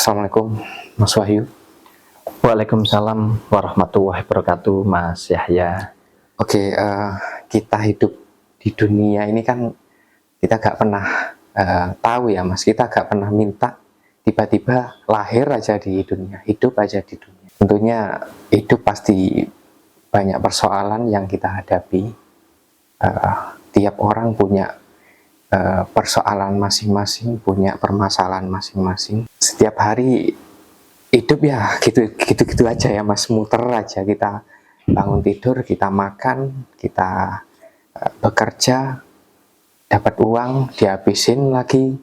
Assalamualaikum Mas Wahyu. Waalaikumsalam warahmatullahi wabarakatuh, Mas Yahya. Oke, kita hidup di dunia ini kan kita gak pernah tahu ya Mas, kita gak pernah minta tiba-tiba lahir aja di dunia, hidup aja di dunia. Tentunya hidup pasti banyak persoalan yang kita hadapi. Tiap orang punya persoalan masing-masing, punya permasalahan masing-masing. Setiap hari hidup ya gitu aja ya Mas, muter aja. Kita bangun tidur, kita makan, kita bekerja, dapat uang, dihabisin lagi,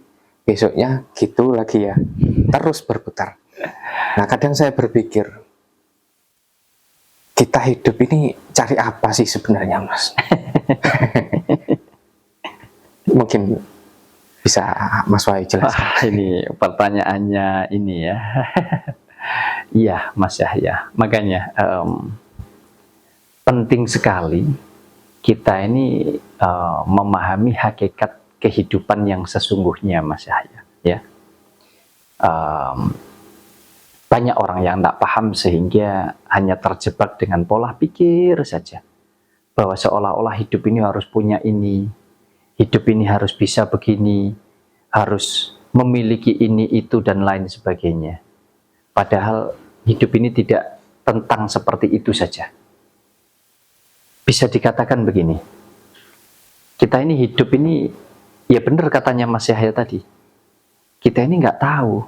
besoknya gitu lagi ya, terus berputar. Nah kadang saya berpikir, kita hidup ini cari apa sih sebenarnya Mas? Mungkin bisa Mas Wahyu jelaskan. Ini pertanyaannya ini ya. Iya Mas Yahya, makanya penting sekali kita ini memahami hakikat kehidupan yang sesungguhnya Mas Yahya ya. Banyak orang yang tak paham sehingga hanya terjebak dengan pola pikir saja, bahwa seolah-olah hidup ini harus punya ini, hidup ini harus bisa begini, harus memiliki ini, itu, dan lain sebagainya. Padahal hidup ini tidak tentang seperti itu saja. Bisa dikatakan begini, kita ini hidup ini, ya benar katanya Mas Yahya tadi, kita ini nggak tahu.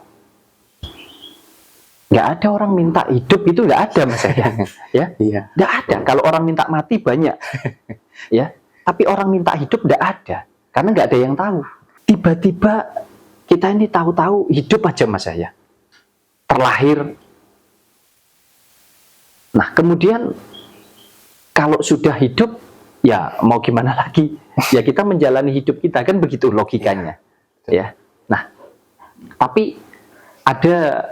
Nggak ada orang minta hidup, itu nggak ada Mas Yahya. Ya? Iya. Nggak ada. Kalau orang minta mati banyak. Ya. Tapi orang minta hidup tidak ada, karena nggak ada yang tahu. Tiba-tiba kita ini tahu-tahu hidup aja Mas Yahya, terlahir. Nah kemudian kalau sudah hidup, ya mau gimana lagi? Ya kita menjalani hidup kita, kan begitu logikanya. Ya. Nah, tapi ada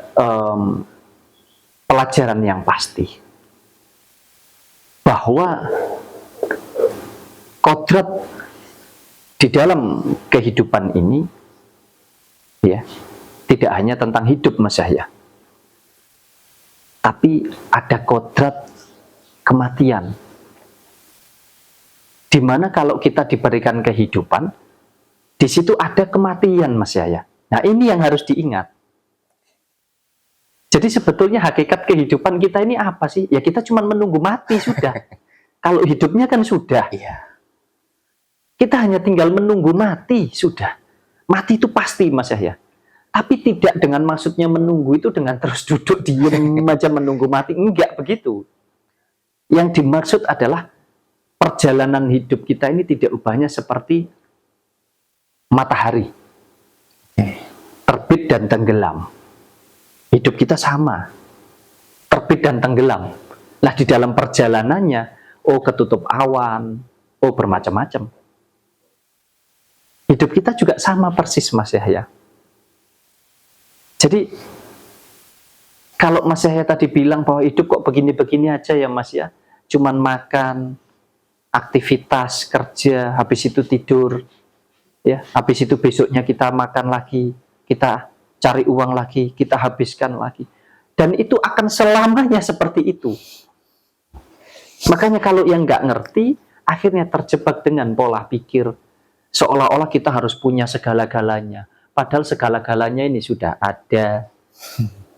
pelajaran yang pasti, bahwa kodrat di dalam kehidupan ini ya tidak hanya tentang hidup Mas Yahya, tapi ada kodrat kematian, dimana kalau kita diberikan kehidupan, di situ ada kematian Mas Yahya. Nah ini yang harus diingat. Jadi sebetulnya hakikat kehidupan kita ini apa sih? Ya kita cuma menunggu mati sudah. Kalau hidupnya kan sudah. Iya. Kita hanya tinggal menunggu mati, sudah. Mati itu pasti Mas Yahya. Tapi tidak dengan maksudnya menunggu itu dengan terus duduk diem aja menunggu mati. Enggak begitu. Yang dimaksud adalah perjalanan hidup kita ini tidak ubahnya seperti matahari. Terbit dan tenggelam. Hidup kita sama. Terbit dan tenggelam. Nah di dalam perjalanannya, oh ketutup awan, oh bermacam-macam. Hidup kita juga sama persis Mas Yahya. Jadi kalau Mas Yahya tadi bilang bahwa hidup kok begini-begini aja ya Mas ya, cuman makan, aktivitas, kerja, habis itu tidur, ya, habis itu besoknya kita makan lagi, kita cari uang lagi, kita habiskan lagi, dan itu akan selamanya seperti itu. Makanya kalau yang nggak ngerti, akhirnya terjebak dengan pola pikir seolah-olah kita harus punya segala-galanya. Padahal segala-galanya ini sudah ada.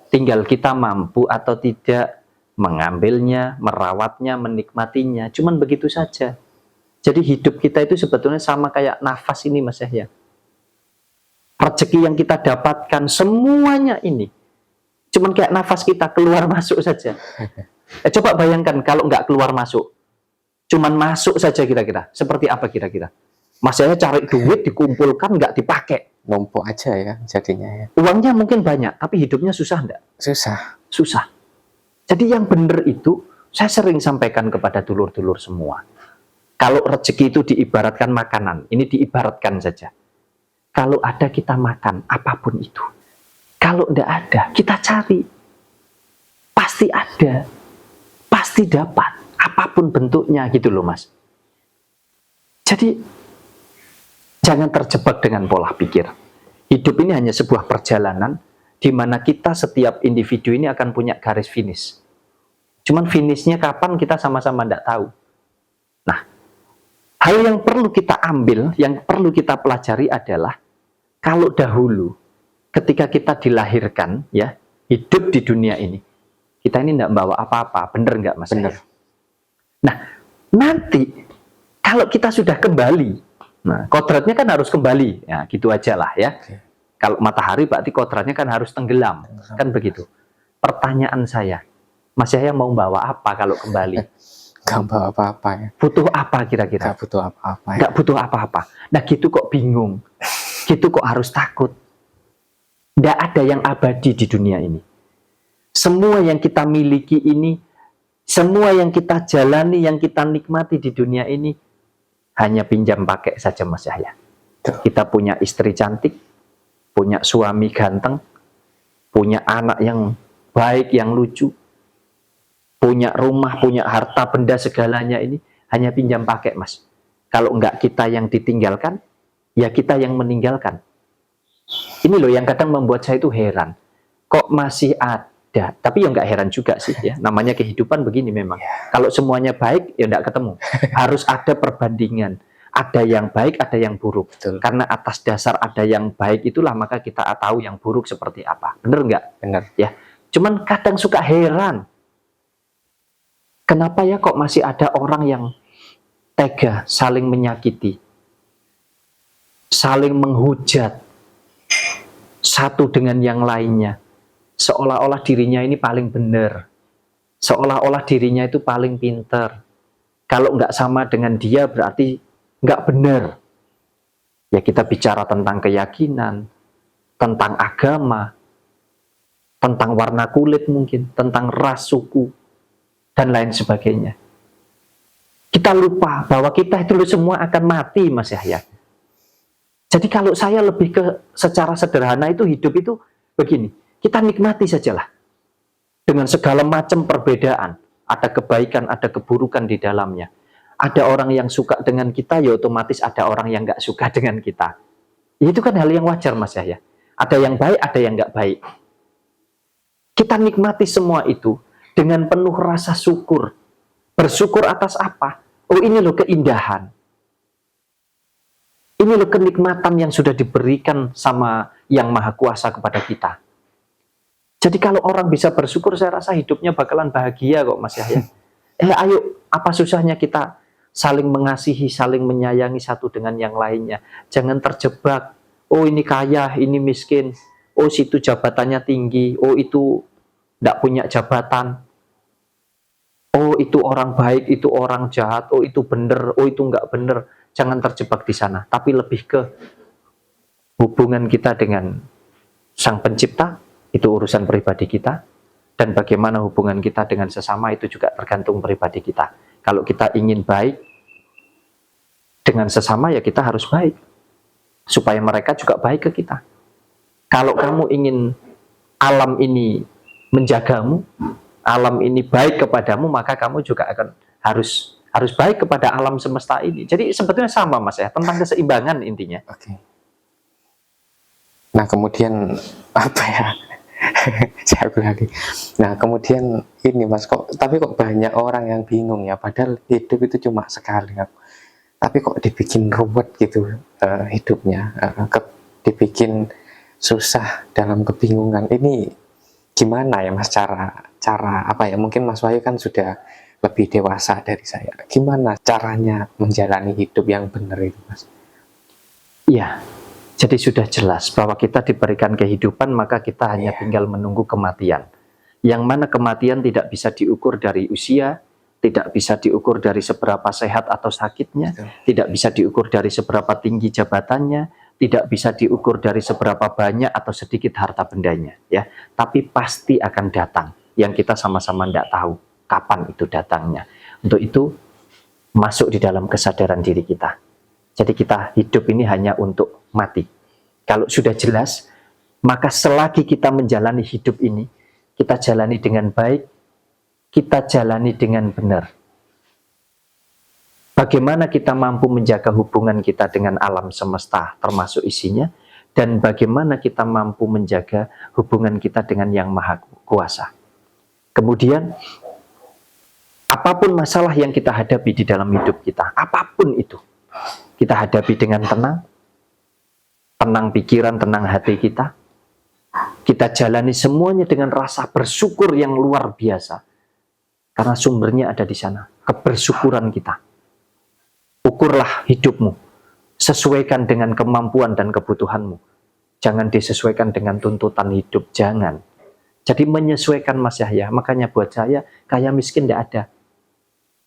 Tinggal kita mampu atau tidak mengambilnya, merawatnya, menikmatinya. Cuman begitu saja. Jadi hidup kita itu sebetulnya sama kayak nafas ini Mas Yahya. Rezeki yang kita dapatkan semuanya ini cuman kayak nafas kita keluar masuk saja. Coba bayangkan kalau nggak keluar masuk, cuman masuk saja kira-kira. Seperti apa kira-kira? Mas Yahya cari duit, dikumpulkan, nggak dipakai. Numpuk aja ya jadinya ya. Uangnya mungkin banyak, tapi hidupnya susah enggak? Susah. Susah. Jadi yang benar itu, saya sering sampaikan kepada dulur-dulur semua. Kalau rezeki itu diibaratkan makanan, ini diibaratkan saja. Kalau ada kita makan, apapun itu. Kalau enggak ada, kita cari. Pasti ada. Pasti dapat. Apapun bentuknya gitu loh Mas. Jadi jangan terjebak dengan pola pikir. Hidup ini hanya sebuah perjalanan di mana kita setiap individu ini akan punya garis finish. Cuman finishnya kapan kita sama-sama tidak tahu. Nah, hal yang perlu kita ambil, yang perlu kita pelajari adalah kalau dahulu ketika kita dilahirkan, ya, hidup di dunia ini, kita ini tidak bawa apa-apa, bener nggak Mas? Bener. Nah, nanti kalau kita sudah kembali, nah kodratnya kan harus kembali, ya gitu aja lah ya. Oke. Kalau matahari berarti kodratnya kan harus tenggelam, kan begitu. Pertanyaan saya, Mas Yahya mau bawa apa kalau kembali? Gak bawa apa-apa ya. Butuh apa kira-kira? Gak butuh apa-apa ya. Nggak butuh apa-apa. Nah gitu kok bingung, gitu kok harus takut. Nggak ada yang abadi di dunia ini. Semua yang kita miliki ini, semua yang kita jalani, yang kita nikmati di dunia ini, hanya pinjam pakai saja Mas Yahya. Kita punya istri cantik, punya suami ganteng, punya anak yang baik, yang lucu, punya rumah, punya harta, benda segalanya ini, hanya pinjam pakai Mas. Kalau enggak kita yang ditinggalkan, ya kita yang meninggalkan. Ini loh yang kadang membuat saya itu heran. Kok masih ada? Tapi ya enggak heran juga sih ya. Namanya kehidupan begini memang. Kalau semuanya baik, ya enggak ketemu. Harus ada perbandingan. Ada yang baik, ada yang buruk. Betul. Karena atas dasar ada yang baik itulah maka kita tahu yang buruk seperti apa. Bener enggak? Bener. Ya. Cuman kadang suka heran. Kenapa ya kok masih ada orang yang tega saling menyakiti, saling menghujat satu dengan yang lainnya, seolah-olah dirinya ini paling benar, seolah-olah dirinya itu paling pinter. Kalau nggak sama dengan dia berarti nggak benar. Ya kita bicara tentang keyakinan, tentang agama, tentang warna kulit mungkin, tentang ras, suku, dan lain sebagainya. Kita lupa bahwa kita itu semua akan mati Mas Yahya. Jadi kalau saya lebih ke secara sederhana itu hidup itu begini, kita nikmati sajalah. Dengan segala macam perbedaan, ada kebaikan, ada keburukan di dalamnya. Ada orang yang suka dengan kita, ya otomatis ada orang yang nggak suka dengan kita. Itu kan hal yang wajar Mas Yahya. Ada yang baik, ada yang nggak baik. Kita nikmati semua itu dengan penuh rasa syukur. Bersyukur atas apa? Oh ini loh keindahan. Ini loh kenikmatan yang sudah diberikan sama Yang Maha Kuasa kepada kita. Jadi kalau orang bisa bersyukur, saya rasa hidupnya bakalan bahagia kok Mas Yahya. Ayo, apa susahnya kita saling mengasihi, saling menyayangi satu dengan yang lainnya. Jangan terjebak, oh ini kaya, ini miskin, oh situ jabatannya tinggi, oh itu tidak punya jabatan, oh itu orang baik, itu orang jahat, oh itu benar, oh itu enggak benar. Jangan terjebak di sana, tapi lebih ke hubungan kita dengan Sang Pencipta, itu urusan pribadi kita, dan bagaimana hubungan kita dengan sesama itu juga tergantung pribadi kita. Kalau kita ingin baik dengan sesama, ya kita harus baik, supaya mereka juga baik ke kita. Kalau kamu ingin alam ini menjagamu, alam ini baik kepadamu, maka kamu juga akan harus baik kepada alam semesta ini. Jadi sebetulnya sama Mas ya, tentang keseimbangan intinya. Oke. Nah kemudian apa ya? Saya lagi. Nah kemudian ini Mas, tapi kok banyak orang yang bingung ya, padahal hidup itu cuma sekali. Tapi kok dibikin ruwet gitu hidupnya, dibikin susah dalam kebingungan. Ini gimana ya Mas cara apa ya? Mungkin Mas Wahyu kan sudah lebih dewasa dari saya. Gimana caranya menjalani hidup yang benar itu Mas? Iya. Jadi sudah jelas bahwa kita diberikan kehidupan, maka kita hanya tinggal menunggu kematian. Yang mana kematian tidak bisa diukur dari usia, tidak bisa diukur dari seberapa sehat atau sakitnya, tidak bisa diukur dari seberapa tinggi jabatannya, tidak bisa diukur dari seberapa banyak atau sedikit harta bendanya, ya. Tapi pasti akan datang, yang kita sama-sama tidak tahu kapan itu datangnya. Untuk itu masuk di dalam kesadaran diri kita. Jadi kita hidup ini hanya untuk mati. Kalau sudah jelas, maka selagi kita menjalani hidup ini, kita jalani dengan baik, kita jalani dengan benar. Bagaimana kita mampu menjaga hubungan kita dengan alam semesta, termasuk isinya, dan bagaimana kita mampu menjaga hubungan kita dengan Yang Maha Kuasa. Kemudian, apapun masalah yang kita hadapi di dalam hidup kita, apapun itu, kita hadapi dengan tenang, tenang pikiran, tenang hati kita. Kita jalani semuanya dengan rasa bersyukur yang luar biasa. Karena sumbernya ada di sana, kebersyukuran kita. Ukurlah hidupmu, sesuaikan dengan kemampuan dan kebutuhanmu. Jangan disesuaikan dengan tuntutan hidup, jangan. Jadi menyesuaikan Mas Yahya, makanya buat saya, kaya miskin tidak ada.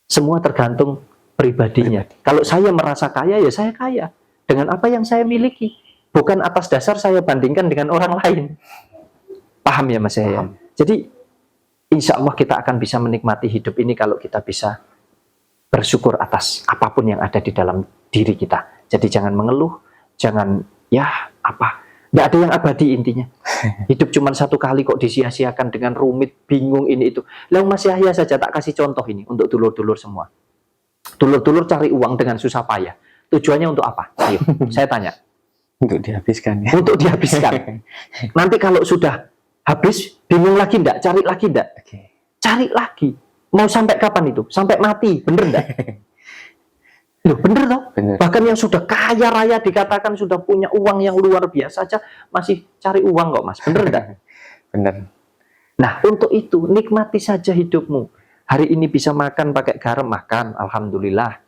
Semua tergantung pribadinya. Kalau saya merasa kaya, ya saya kaya. Dengan apa yang saya miliki. Bukan atas dasar saya bandingkan dengan orang lain. Paham ya Mas Yahya? Paham. Jadi, insya Allah kita akan bisa menikmati hidup ini kalau kita bisa bersyukur atas apapun yang ada di dalam diri kita. Jadi jangan mengeluh, jangan nggak ada yang abadi intinya. Hidup cuma satu kali kok disia-siakan dengan rumit, bingung ini itu. Lalu Mas Yahya saja tak kasih contoh ini untuk dulur-dulur semua. Dulur-dulur cari uang dengan susah payah. Tujuannya untuk apa? Ayo, saya tanya. Untuk dihabiskan ya. Untuk dihabiskan. Nanti kalau sudah habis, bingung lagi enggak? Cari lagi enggak? Oke. Cari lagi. Mau sampai kapan itu? Sampai mati, bener enggak? Loh, bener toh? Bener. Bahkan yang sudah kaya raya dikatakan sudah punya uang yang luar biasa aja masih cari uang kok Mas, bener enggak? Bener. Nah, untuk itu nikmati saja hidupmu. Hari ini bisa makan pakai garam, makan, alhamdulillah.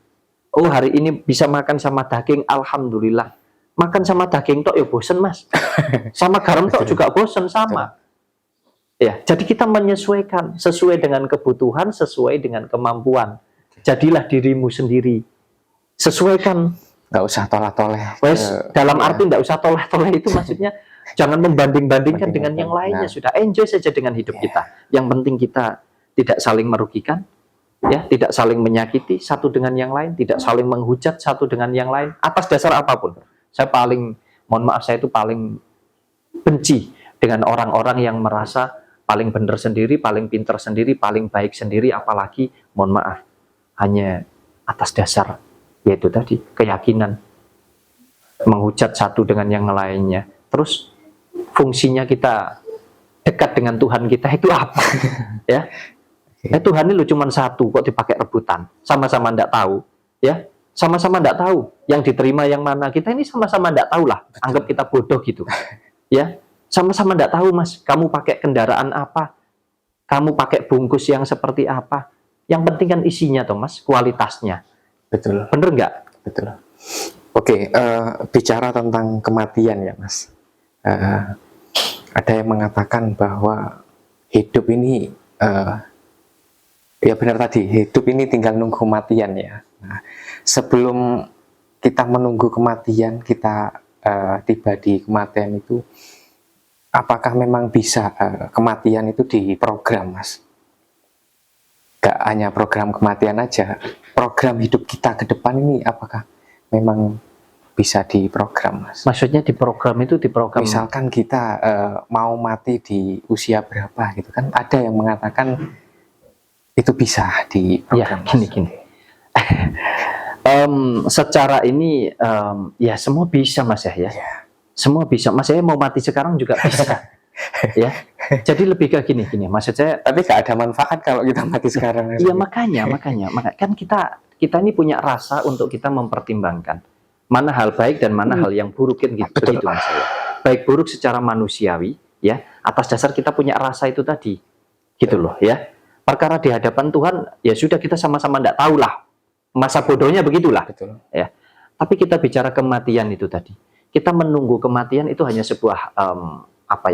Oh, hari ini bisa makan sama daging, alhamdulillah. Makan sama daging tok ya bosen Mas. Sama garam tok juga bosen, sama. Ya, jadi kita menyesuaikan sesuai dengan kebutuhan, sesuai dengan kemampuan. Jadilah dirimu sendiri. Sesuaikan. Nggak usah toleh-toleh. Dalam arti nggak usah toleh-toleh itu maksudnya jangan membanding-bandingkan dengan yang lainnya. Sudah enjoy saja dengan hidup kita. Yang penting kita tidak saling merugikan, ya, tidak saling menyakiti satu dengan yang lain, tidak saling menghujat satu dengan yang lain atas dasar apapun. Saya mohon maaf, saya itu paling benci dengan orang-orang yang merasa paling benar sendiri, paling pintar sendiri, paling baik sendiri, apalagi, mohon maaf, hanya atas dasar, yaitu tadi, keyakinan, menghujat satu dengan yang lainnya. Terus, fungsinya kita dekat dengan Tuhan kita itu apa? Ya, Tuhan ini lo cuma satu, kok dipakai rebutan, sama-sama nggak tahu, ya. Sama-sama nggak tahu yang diterima yang mana, kita ini sama-sama nggak tahu lah. Betul. Anggap kita bodoh gitu, ya. Sama-sama nggak tahu Mas, kamu pakai kendaraan apa, kamu pakai bungkus yang seperti apa. Yang penting kan isinya toh Mas, kualitasnya. Betul. Bener nggak? Betul. Oke, bicara tentang kematian ya Mas. Ada yang mengatakan bahwa hidup ini ya benar tadi, hidup ini tinggal nunggu kematian ya. Nah, sebelum kita menunggu kematian, kita tiba di kematian itu, apakah memang bisa kematian itu diprogram Mas? Gak hanya program kematian aja, program hidup kita ke depan ini apakah memang bisa diprogram Mas? Maksudnya diprogram itu diprogram? Misalkan kita mau mati di usia berapa gitu kan, ada yang mengatakan itu bisa diprogram. Ya, gini. Secara ini ya semua bisa Mas ya. Semua bisa. Mas saya mau mati sekarang juga bisa. Ya. Jadi lebih ke gini maksud saya. Tapi gak ada manfaat kalau kita mati sekarang. Iya makanya kan kita ini punya rasa untuk kita mempertimbangkan mana hal baik dan mana hal yang buruk kan gitu. Begitu Mas saya. Baik buruk secara manusiawi ya, atas dasar kita punya rasa itu tadi. Gitu loh ya. Perkara di hadapan Tuhan ya sudah kita sama-sama tidak tahu lah. Masa bodohnya begitulah. Betul. Ya. Tapi kita bicara kematian itu tadi. Kita menunggu kematian itu hanya sebuah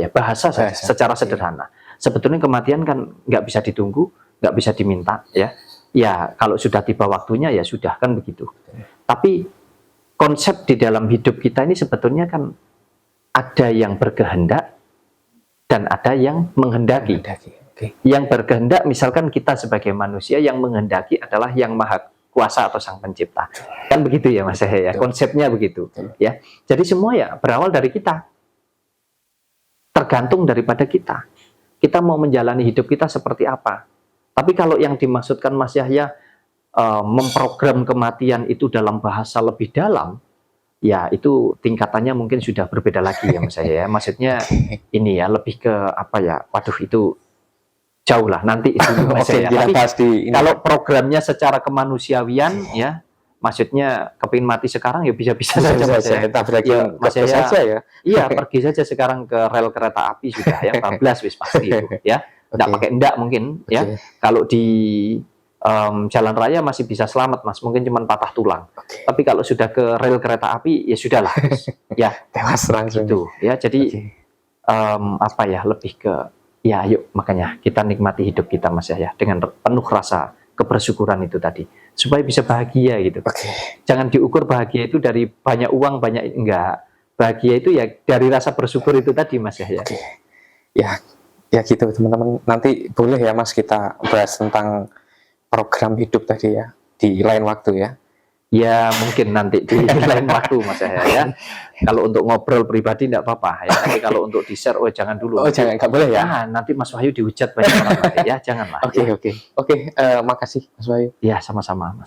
bahasa saja, secara sederhana. Sebetulnya kematian kan nggak bisa ditunggu, nggak bisa diminta, ya. Ya kalau sudah tiba waktunya ya sudah kan begitu. Tapi konsep di dalam hidup kita ini sebetulnya kan ada yang berkehendak dan ada yang menghendaki. Okay. Yang berkehendak misalkan kita sebagai manusia, yang menghendaki adalah yang Maha Kuasa atau Sang Pencipta. Kan begitu ya Mas ya, konsepnya begitu. Ya. Jadi semua ya berawal dari kita. Tergantung daripada kita. Kita mau menjalani hidup kita seperti apa. Tapi kalau yang dimaksudkan Mas Yahya memprogram kematian itu dalam bahasa lebih dalam, ya itu tingkatannya mungkin sudah berbeda lagi ya Mas Yahya ya. Maksudnya ini ya lebih ke apa ya? Waduh itu jauh lah nanti itu Mas Oke, Yahya. kita Tapi bahas di ini. kalau programnya secara kemanusiawian ya, maksudnya kepingin mati sekarang ya bisa-bisa saja Mas Yahya. Kita berarti Ya, Mas Yahya, saja ya. Iya, pergi saja sekarang ke rel kereta api sudah yang bablas wis pasti itu ya. Nggak Oke. pakai ndak mungkin ya. Oke. Kalau di jalan raya masih bisa selamat Mas, mungkin cuma patah tulang. Oke. Tapi kalau sudah ke rel kereta api ya sudahlah. Ya, Tewas langsung. gitu ya. Jadi Oke. apa ya lebih ke ya yuk makanya kita nikmati hidup kita Mas Yahya dengan penuh rasa kebersyukuran itu tadi supaya bisa bahagia gitu. Oke. Jangan diukur bahagia itu dari banyak uang banyak enggak. Bahagia itu ya dari rasa bersyukur itu tadi Mas Yahya. Oke. Ya gitu teman-teman. Nanti boleh ya Mas kita bahas tentang program hidup tadi ya di lain waktu ya. Ya mungkin nanti di lain waktu Mas Yahya ya. Kalau untuk ngobrol pribadi enggak apa-apa ya. Tapi kalau untuk di-share jangan dulu. Oh jangan, nggak boleh ya. Nah, nanti Mas Wahyu dihujat banyak orang lagi ya, janganlah. Oke. Makasih Mas Bayu. Ya, sama-sama Mas.